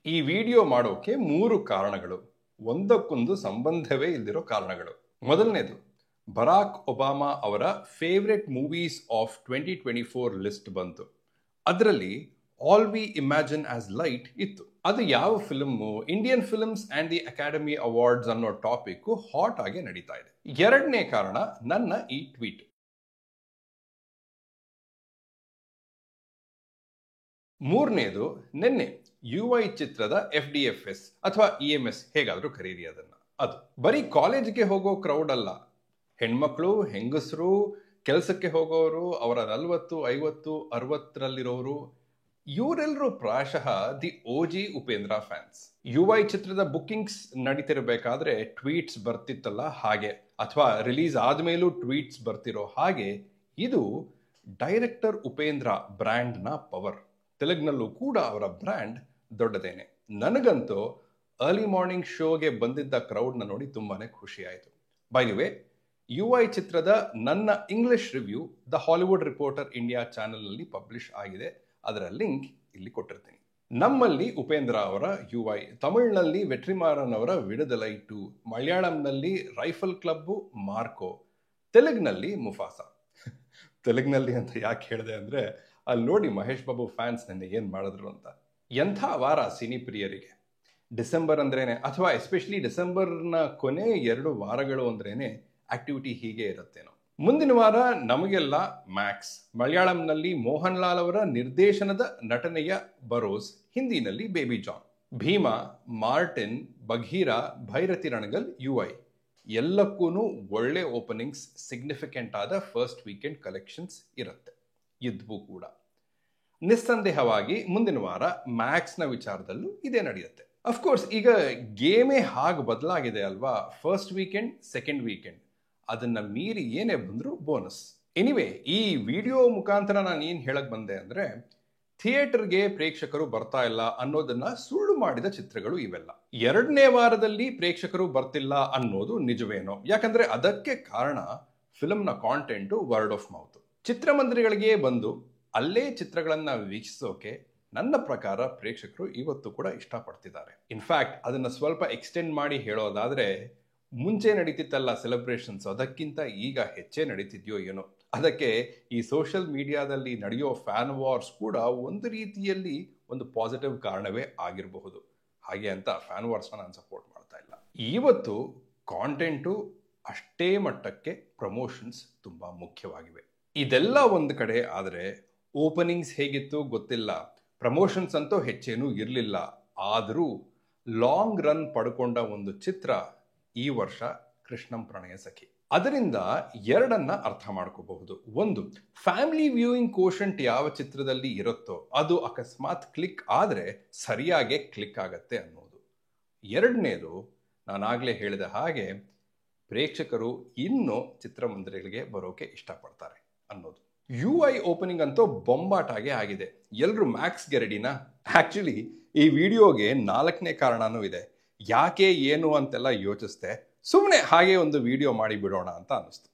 ಈ ವಿಡಿಯೋ ಮಾಡೋಕೆ 3 ಕಾರಣಗಳು, ಒಂದಕ್ಕೊಂದು ಸಂಬಂಧವೇ ಇಲ್ದಿರೋ ಕಾರಣಗಳು. ಮೊದಲನೇದು, ಬರಾಕ್ ಒಬಾಮಾ ಅವರ ಫೇವರೆಟ್ ಮೂವೀಸ್ ಆಫ್ 2024 ಲಿಸ್ಟ್ ಬಂತು. ಅದರಲ್ಲಿ all we imagine as light ಇತ್ತು. ಅದು ಯಾವ film? Indian films and the academy awards ಅನ್ನೋ ಟಾಪಿಕ್ ಹಾಟ್ ಆಗಿ ನಡೀತಾ ಇದೆ. ಎರಡನೇ ಕಾರಣ ನನ್ನ ಈ ಟ್ವೀಟ್. ಮೂರನೇದು, ನಿನ್ನೆ UI ಚಿತ್ರದ FDFS ಅಥವಾ EMS ಹೇಗಾದ್ರೂ ಕರೀರಿ ಅದನ್ನ. ಅದು ಬರೀ ಕಾಲೇಜ್ಗೆ ಹೋಗೋ ಕ್ರೌಡ್ ಅಲ್ಲ, ಹೆಣ್ಮಕ್ಳು, ಹೆಂಗಸರು, ಕೆಲಸಕ್ಕೆ ಹೋಗೋರು, ಅವರ 40, 50, 60ರಲ್ಲಿರೋರು, ಇವರೆಲ್ಲರೂ ಪ್ರಾಯಶಃ the OG Upendra fans. UI ಚಿತ್ರದ ಬುಕ್ಕಿಂಗ್ಸ್ ನಡೀತಿರ್ಬೇಕಾದ್ರೆ ಟ್ವೀಟ್ಸ್ ಬರ್ತಿತ್ತಲ್ಲ ಹಾಗೆ, ಅಥವಾ ರಿಲೀಸ್ ಆದ್ಮೇಲೂ ಟ್ವೀಟ್ಸ್ ಬರ್ತಿರೋ ಹಾಗೆ, ಇದು ಡೈರೆಕ್ಟರ್ ಉಪೇಂದ್ರ ಬ್ರ್ಯಾಂಡ್ನ ಪವರ್. ತೆಲುಗಿನಲ್ಲೂ ಕೂಡ ಅವರ ಬ್ರ್ಯಾಂಡ್ ದೊಡ್ಡದೇನೆ. ನನಗಂತೂ ಅರ್ಲಿ ಮಾರ್ನಿಂಗ್ ಶೋಗೆ ಬಂದಿದ್ದ ಕ್ರೌಡ್ನ ನೋಡಿ ತುಂಬಾನೇ ಖುಷಿ ಆಯಿತು. ಬೈ ದಿ ವೇ, UI ಚಿತ್ರದ ನನ್ನ English review the Hollywood reporter India ಚಾನೆಲ್ನಲ್ಲಿ ಪಬ್ಲಿಷ್ ಆಗಿದೆ. ಅದರ ಲಿಂಕ್ ಇಲ್ಲಿ ಕೊಟ್ಟಿರ್ತೀನಿ. ನಮ್ಮಲ್ಲಿ ಉಪೇಂದ್ರ ಅವರ UI, ತಮಿಳಿನಲ್ಲಿ ವೆಟ್ರಿಮಾರನ್ ಅವರ ವಿಡುದಲೈ 2, ಮಲಯಾಳಂನಲ್ಲಿ ರೈಫಲ್ ಕ್ಲಬ್ ಮಾರ್ಕೋ, ತೆಲುಗಿನಲ್ಲಿ ಮುಫಾಸಾ. ತೆಲುಗಿನಲ್ಲಿ ಅಂತ ಯಾಕೆ ಹೇಳಿದೆ ಅಂದರೆ, ಅಲ್ಲಿ ನೋಡಿ ಮಹೇಶ್ ಬಾಬು ಫ್ಯಾನ್ಸ್ ನೆನ್ನೆ ಏನು ಮಾಡಿದ್ರು ಅಂತ. ಎಂಥ ವಾರ ಸಿನಿ ಪ್ರಿಯರಿಗೆ. ಡಿಸೆಂಬರ್ ಅಂದ್ರೇನೆ, ಅಥವಾ ಎಸ್ಪೆಷಲಿ ಡಿಸೆಂಬರ್ನ ಕೊನೆ 2 ವಾರಗಳು ಅಂದ್ರೇನೆ ಆಕ್ಟಿವಿಟಿ ಹೀಗೆ ಇರುತ್ತೇನೋ. ಮುಂದಿನ ವಾರ ನಮಗೆಲ್ಲ ಮ್ಯಾಕ್ಸ್, ಮಲಯಾಳಂನಲ್ಲಿ ಮೋಹನ್ ಲಾಲ್ ಅವರ ನಿರ್ದೇಶನದ ನಟನೆಯ ಬರೋಸ್, ಹಿಂದಿನಲ್ಲಿ ಬೇಬಿ ಜಾನ್, ಭೀಮಾ, ಮಾರ್ಟಿನ್, ಬಘೀರಾ, ಭೈರತಿ ರಣಗಲ್, UI ಎಲ್ಲಕ್ಕೂ ಒಳ್ಳೆ ಓಪನಿಂಗ್ಸ್, ಸಿಗ್ನಿಫಿಕೆಂಟ್ ಆದ ಫಸ್ಟ್ ವೀಕೆಂಡ್ ಕಲೆಕ್ಷನ್ಸ್ ಇರುತ್ತೆ, ಇದ್ವು ಕೂಡ. ನಿಸ್ಸಂದೇಹವಾಗಿ ಮುಂದಿನ ವಾರ ಮ್ಯಾಕ್ಸ್ನ ವಿಚಾರದಲ್ಲೂ ಇದೇ ನಡೆಯುತ್ತೆ. ಅಫ್ಕೋರ್ಸ್ ಈಗ ಗೇಮೇ ಹಾಗೆ ಬದಲಾಗಿದೆ ಅಲ್ವಾ. ಫಸ್ಟ್ ವೀಕೆಂಡ್, ಸೆಕೆಂಡ್ ವೀಕೆಂಡ್, ಅದನ್ನ ಮೀರಿ ಏನೇ ಬಂದರೂ ಬೋನಸ್. ಎನಿವೆ, ಈ ವಿಡಿಯೋ ಮುಖಾಂತರ ನಾನು ಏನು ಹೇಳಕ್ ಬಂದೆ ಅಂದ್ರೆ, ಥಿಯೇಟರ್ಗೆ ಪ್ರೇಕ್ಷಕರು ಬರ್ತಾ ಇಲ್ಲ ಅನ್ನೋದನ್ನ ಸುಳ್ಳು ಮಾಡಿದ ಚಿತ್ರಗಳು ಇವೆಲ್ಲ. 2ನೇ ವಾರದಲ್ಲಿ ಪ್ರೇಕ್ಷಕರು ಬರ್ತಿಲ್ಲ ಅನ್ನೋದು ನಿಜವೇನೋ, ಯಾಕಂದ್ರೆ ಅದಕ್ಕೆ ಕಾರಣ ಫಿಲ್ಮ್ನ ಕಾಂಟೆಂಟು ವರ್ಡ್ ಆಫ್ ಮೌತ್. ಚಿತ್ರಮಂದಿರಗಳಿಗೆ ಬಂದು ಅಲ್ಲೇ ಚಿತ್ರಗಳನ್ನ ವೀಕ್ಷಿಸೋಕೆ ನನ್ನ ಪ್ರಕಾರ ಪ್ರೇಕ್ಷಕರು ಇವತ್ತು ಕೂಡ ಇಷ್ಟಪಡ್ತಿದ್ದಾರೆ. ಇನ್ಫ್ಯಾಕ್ಟ್ ಅದನ್ನ ಸ್ವಲ್ಪ ಎಕ್ಸ್ಟೆಂಡ್ ಮಾಡಿ ಹೇಳೋದಾದ್ರೆ, ಮುಂಚೆ ನಡೀತಿತ್ತಲ್ಲ ಸೆಲೆಬ್ರೇಷನ್ಸ್, ಅದಕ್ಕಿಂತ ಈಗ ಹೆಚ್ಚೇ ನಡೀತಿದ್ಯೋ ಏನೋ. ಅದಕ್ಕೆ ಈ ಸೋಷಿಯಲ್ ಮೀಡಿಯಾದಲ್ಲಿ ನಡೆಯೋ ಫ್ಯಾನ್ ವಾರ್ಸ್ ಕೂಡ ಒಂದು ರೀತಿಯಲ್ಲಿ ಒಂದು ಪಾಸಿಟಿವ್ ಕಾರಣವೇ ಆಗಿರಬಹುದು. ಹಾಗೆ ಅಂತ ಫ್ಯಾನ್ ವಾರ್ಸ್ನ ನಾನು ಸಪೋರ್ಟ್ ಮಾಡ್ತಾ ಇಲ್ಲ. ಇವತ್ತು ಕಾಂಟೆಂಟು ಅಷ್ಟೇ ಮಟ್ಟಕ್ಕೆ ಪ್ರಮೋಷನ್ಸ್ ತುಂಬಾ ಮುಖ್ಯವಾಗಿವೆ. ಇದೆಲ್ಲ ಒಂದು ಕಡೆ ಆದರೆ ಓಪನಿಂಗ್ಸ್ ಹೇಗಿತ್ತು ಗೊತ್ತಿಲ್ಲ, ಪ್ರಮೋಷನ್ಸ್ ಅಂತೂ ಹೆಚ್ಚೇನೂ ಇರಲಿಲ್ಲ. ಆದರೂ ಲಾಂಗ್ ರನ್ ಪಡ್ಕೊಂಡ ಒಂದು ಚಿತ್ರ ಈ ವರ್ಷ ಕೃಷ್ಣಂ ಪ್ರಣಯ ಸಖಿ. ಅದರಿಂದ ಎರಡನ್ನ ಅರ್ಥ ಮಾಡ್ಕೋಬಹುದು. ಒಂದು, ಫ್ಯಾಮಿಲಿ ವ್ಯೂಯಿಂಗ್ ಕೋಶಂಟ್ ಯಾವ ಚಿತ್ರದಲ್ಲಿ ಇರುತ್ತೋ ಅದು ಅಕಸ್ಮಾತ್ ಕ್ಲಿಕ್ ಆದರೆ ಸರಿಯಾಗಿ ಕ್ಲಿಕ್ ಆಗತ್ತೆ ಅನ್ನೋದು. ಎರಡನೇದು, ನಾನಾಗಲೇ ಹೇಳಿದ ಹಾಗೆ ಪ್ರೇಕ್ಷಕರು ಇನ್ನೂ ಚಿತ್ರಮಂದಿರಗಳಿಗೆ ಬರೋಕೆ ಇಷ್ಟಪಡ್ತಾರೆ ಅನ್ನೋದು. UI ಓಪನಿಂಗ್ ಅಂತೂ ಬೊಂಬಾಟಾಗೆ ಆಗಿದೆ. ಎಲ್ಲರೂ ಮ್ಯಾಕ್ಸ್ಗೆ ರೆಡಿನಾ? ಆಕ್ಚುಲಿ ಈ ವಿಡಿಯೋಗೆ 4ನೇ ಕಾರಣನೂ ಇದೆ. ಯಾಕೆ ಏನು ಅಂತೆಲ್ಲ ಯೋಚಿಸ್ದೆ, ಸುಮ್ಮನೆ ಹಾಗೆ ಒಂದು ವಿಡಿಯೋ ಮಾಡಿ ಬಿಡೋಣ ಅಂತ ಅನ್ನಿಸ್ತು.